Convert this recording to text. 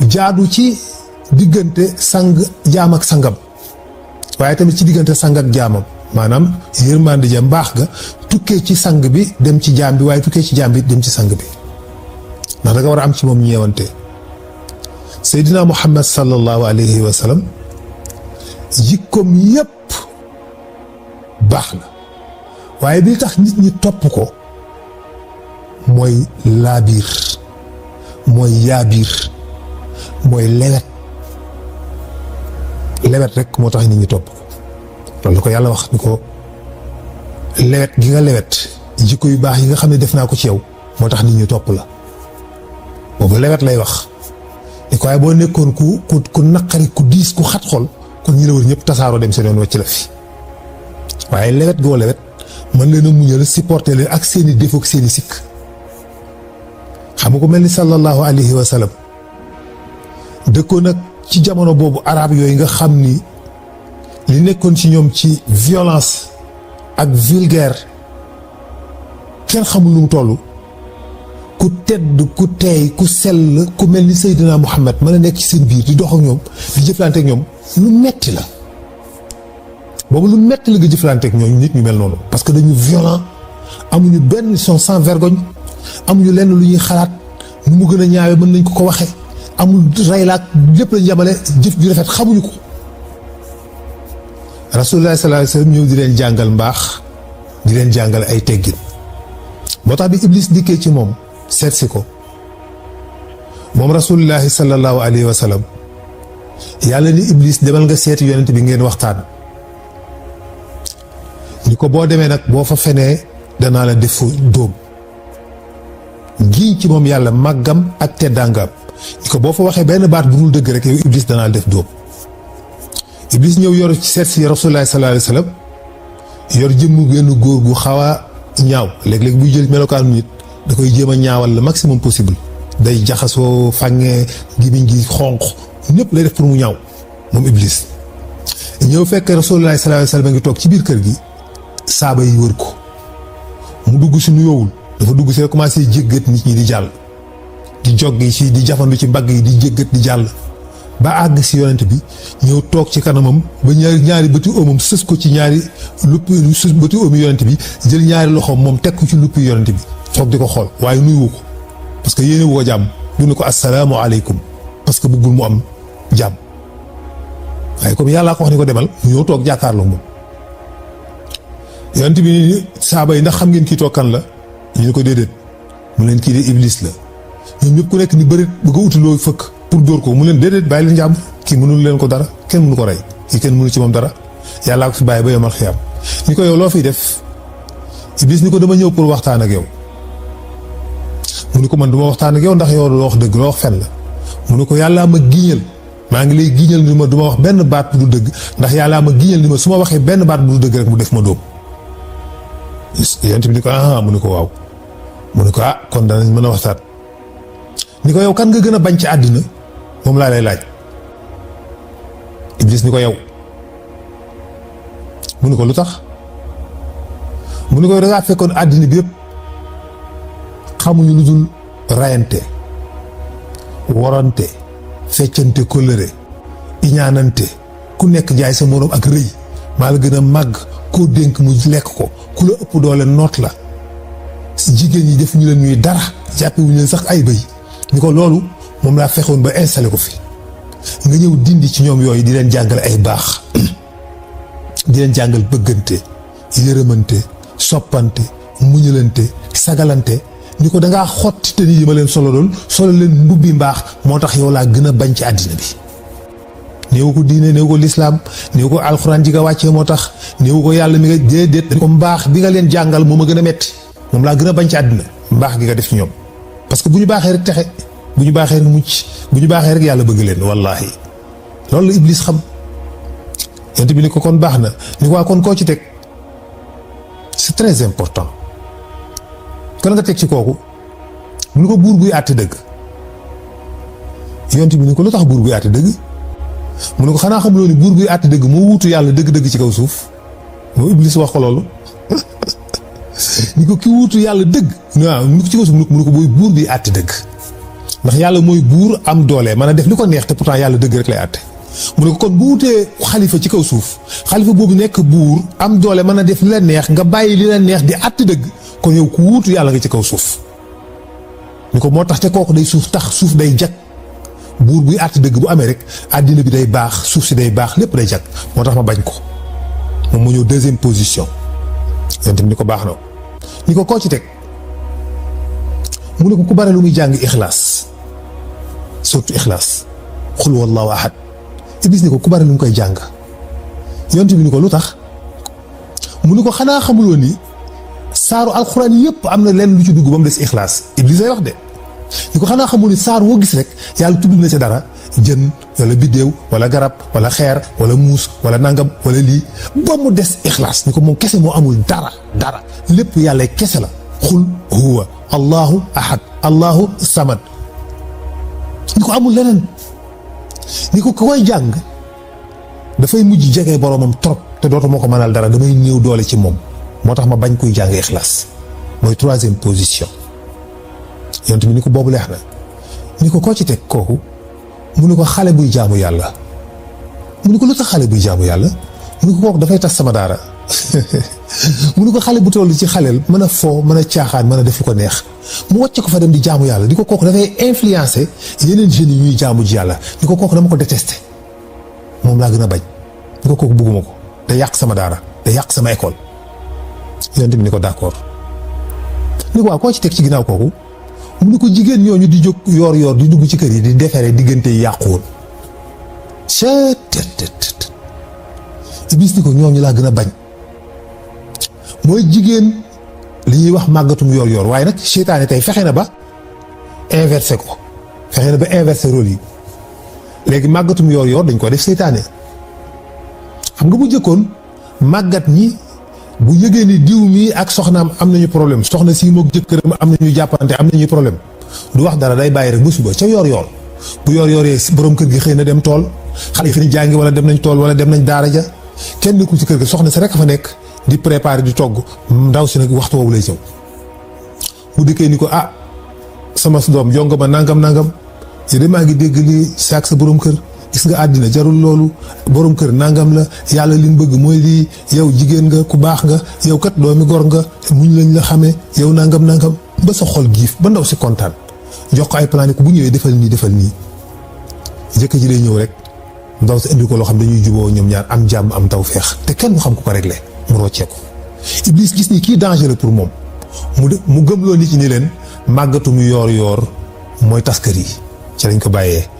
jaadu ci diggante sang jaam ak sangam waaye tamit ci diggante sang ak jaamam maanaam yërmande ja mbaax ga tukkee ci sang bi dem ci jaam bi waaye tukkee ci jaam bi dem ci sang bi ndax da nga war a am ci moom ñeewante. Seydina Muhammad sallallahu alayhi wa sallam jikkoom yépp baax na waaye bi tax nit ñi topp ko mooy laabiir mooy yaabiir mooy lewet rek moo tax nit ñi topp ko loolu la ko yàlla wax ni ko lewet gi nga lewet jikko yu baax yi nga xam ne def naa ko ci yow moo tax nit ñi topp la boobu lewet lay wax ni ko waaye boo nekkoon ku naqari ku diis ku xat xol kon ñi la wër ñëpp tasaaroo dem seen yoon wàcc la fi waaye lewet goo lewet mën leen a muñal supporter leen ak seeni défaut ak seeni sikk xam nga ko mel ni sallallahu alayhi wa sallam dëkkoon nag ci jamono boobu arab yooyu nga xam ni li nekkoon ci ñoom ci violence ak vulgaire kenn xamul nu mu toll ku tedd ku teey ku sell ku mel ni Seydina Muhammad mën a nekk ci seen biir di dox ak ñoom di jëflante ak ñoom lu metti la boobu lu metti la nga jëflante ak ñooñu nit ñu mel noonu parce que dañu violent amuñu benn sont sans vergogne amuñu lenn lu ñuy xalaat nu mu gën a ñaawe mën nañ ko waxee amul rey laak lépp lañ yamale jëf ju rafet xamuñu ko rasulullah sallallahu alayhi wasallam ñëw di leen jàngal mbaax di leen jàngal ay teggin moo tax bi Iblis dikkee ci moom seet si ko moom rasulullahi sallallahu alayhi wa sallam yàlla ni Iblis demal nga seeti yonent bi ngeen waxtaan ni ko boo demee nag boo fa fenee danaa la def dóom giiñ ci moom yàlla màggam ak teddaangam ni ko boo fa waxee benn baat bu dul dëgg rek yow Iblis danaa la def dóom Iblis ñëw yor ci seet si rasulullahi sallallahu alayhi wa sallam yor jëmm genn góor gu xaw a ñaaw léeg-léeg buy jël melokaanu nit da koy jéem a ñaawal le maximum possible day jaxasoo fàngee gémmiñ gi xonq ñëpp lay def pour mu ñaaw moom Iblis ñëw fekk Rasulullah sallallahu alayhi wasallam ngi toog ci biir kër gi saaba yi wër ko mu dugg si nuyoowul dafa dugg si rek commencé jéggat nit ñi di jàll di joggi ci di jafandu ci mbagg yi di jéggat di jàll ba àgg si yonent bi ñëw toog ci kanamam ba ñaari bëti oomam sës ko ci ñaari luppi sës bëti oomi yonent bi jël ñaari loxoom moom teg ko ci luppi yonent bi toog di ko xool waaye nuyu ko parce que yéene woo jàmm du ne ko assalaamu aleykum parce que bëggul mu am jàmm waaye comme yàllaa ko wax ni ko demal mu ñëw toog jàkkaarloo moom yonent bi ni saaba yi ndax xam ngeen kii toog kan la ñu ne ko déedéet mu leen kii de Iblis la ñoom ñëpp ku nekk ni bëri bëgg a uti loo fëkk pour dóor ko mu leen déedéet bàyyi leen jàmm kii mënul leen ko dara kenn mënu ko rey kii kenn mënu ci moom dara yàllaa ko fi bàyyi ba yomal xiyaam ni ko yow loo fiy def Iblis ni ko dama ñëw pour waxtaan ak yow mu ni ko man duma waxtaan ak yow ndax yow loo wax dëgg loo wax fen la mu ni ko yàllaa ma giñal maa ngi lay giñal ni ma duma wax benn baat bu du dëgg ndax yàllaa ma giñal ni ma su ma waxee benn baat bu du dëgg rek mu def ma dóom yonent bi ni ko mu ni ko waaw mu ni ko kon danañ mën a waxtaan ni ko yow kan nga gën a bañ ci àddina moom laa lay laaj Iblis ni ko yow mu ni ko lu tax mu ni ko dangaa fekkoon àddina bi yëpp xamuñu lu dul rayante warante feccante kóllëre iñaanante ku nekk jaay sa moroom ak rëy maa la gën a màgg koo dénk mu lekk ko ku la ëpp doole noot la jigéen ñi def ñu leen ñuy dara jàppe wuñu leen sax ay bëy ni ko loolu moom laa fexoon ba installé ko fi nga ñëw dindi ci ñoom yooyu di leen jàngal ay baax di leen jàngal bëggante yërëmante soppante muñalante sagalante ni ko dangaa xotti te ni yi ma leen solo doon solo leen mbubbi mbaax moo tax yow laa gën a bañ ci àddina bi néew ko diine néew ko lislaam néew ko alxuraan ji nga wàccee moo tax néew ko yàlla mi nga déedéet dañ ko mbaax bi nga leen jàngal moo ma gën a metti moom laa gën a bañ ci àddina mbaax gi nga def ci ñoom parce que bu ñu baaxee rek texe bu ñu baaxee rek mucc bu ñu baaxee rek yàlla bëgg leen wallahi loolu la Iblis xam yonent bi ni ko kon baax na ni ko waa kon koo ci teg c'est très important kan nga teg ci kooku mu ni ko buur buy àtte dëgg yonent bi ni ko lu tax buur buy àtte dëgg mu ne ko xanaa xamuloo ni buur buy àtte dëgg moo wuutu yàlla dëgg-dëgg ci kaw suuf moo Iblis wax ko loolu ni ko ki wuutu yàlla dëgg waaw mu ne ko ci kaw suuf mu ne ko booy buur buy àtte dëgg ndax yàlla mooy buur am doole mën a def li ko neex te pourtant yàlla dëgg rek lay àtte mu ne ko kon bu wutee xalifa ci kaw suuf xalifa boobu nekk buur am doole mën a def li la neex nga bàyyi li la neex di àtte dëgg kon yow ku wuutu yàlla nga ci kaw suuf ni ko moo tax te kooku day suuf day jag buur buy àtte dëgg bu amee rek àddina bi day baax suuf si day baax lépp day jag moo tax ma bañ ko moom mu ñëw deuxième position yonent bi ni ko baax na ni ko koo ci teg mu ne ko ku bare lu muy jàng ixlaas surtout ixlaas xul wallahu ahad Iblis ni ko ku bare lu mu koy jàng yonent bi ni ko lu tax mu ni ko xanaa xamuloo ni saaru alxuraan yëpp am na lenn lu ci dugg ba mu des ixlaas Iblis lay wax de ni ko xanaa xamul ni saar woo gis rek yàlla tudd na ci dara jën wala biddéew wala garab wala xeer wala muus wala nangam wala lii ba mu des ixlaas ni ko moom kese moo amul dara lépp yàlla kese la xul huwa allahu ahad allahu samad ni ko amul leneen ni ko koy jàng dafay mujj jege boromam trop te dootu moo ko mënal dara damay néew doole ci moom moo tax ma bañ kuy jàng ixlaas mooy troisième position yonent bi ni ko boobu leex na ni ko koo ci teg kooku mu ni ko xale buy jaamu yàlla mu ni ko lu tax xale buy jaamu yàlla mu ni ko kooku dafay tas sama daara mu ni ko xale bu toll ci xaleel mën a foo mën a caaxaan mën a def lu ko neex mu wàcce ko fa dem di jaamu yàlla di ko kooku dafay influencer yeneen jeunes yi ñuy jaamu ji yàlla di ko kooku dama ko détesté moom laa gën a bañ di ko kooku bugguma ko day yàq sama daara day yàq sama école yonent bi ni ko d'accord ni ko waaw koo ci teg ci ginnaaw kooku mu ni ko jigéen ñooñu di jóg yoor di dugg ci kër yi di defaree diggante yi yàquwoon cettt Iblis ni ko ñooñu laa gën a bañ mooy jigéen li ñuy wax màggatum yoor waaye nag seytaane tey fexe na ba inversé ko fexe na ba inversé rôle yi léegi màggatum yoor dañ ko def seytaane xam nga bu jëkkoon màggat ñi bu yëgee ni diw mi ak soxnaam am nañu problème soxna si moog jëkkëram am nañu jàppante am nañu problème du wax dara day bàyyi rek ba suba ca yoor bu yoor borom kër gi xëy na dem tool xale yi xëy na jàngi wala dem nañ tool wala dem nañ daara ja kenn nekkul ci kër ga soxna si rek fa nekk di préparer di togg ndaw si nag waxtu woowu lay ñëw bu dikkee ni ko sama doom jongo ma nangam yow de maa ngi dégg lii saak sa borom kër gis nga àddina jarul loolu borom kër nangam la yàlla li mu bëgg mooy lii yow jigéen nga ku baax nga yow kat doomi gor nga muñ lañ la xamee yow nangam ba sa xol giif ba ndaw si kontaan jox ko ay plan ko bu ñëwee defal nii jëkkër ji day ñëw rek ndaw si indi ko loo xam dañuy juboo ñoom ñaar am jàmm am taw feex te kenn mu xam ku ko réglé mu roccee ko Iblis gis ni kii dangereux pour moom mu gëmloo nit ñi ni leen màggatu mu yoor mooy tas kër yi ci lañ ko bàyyee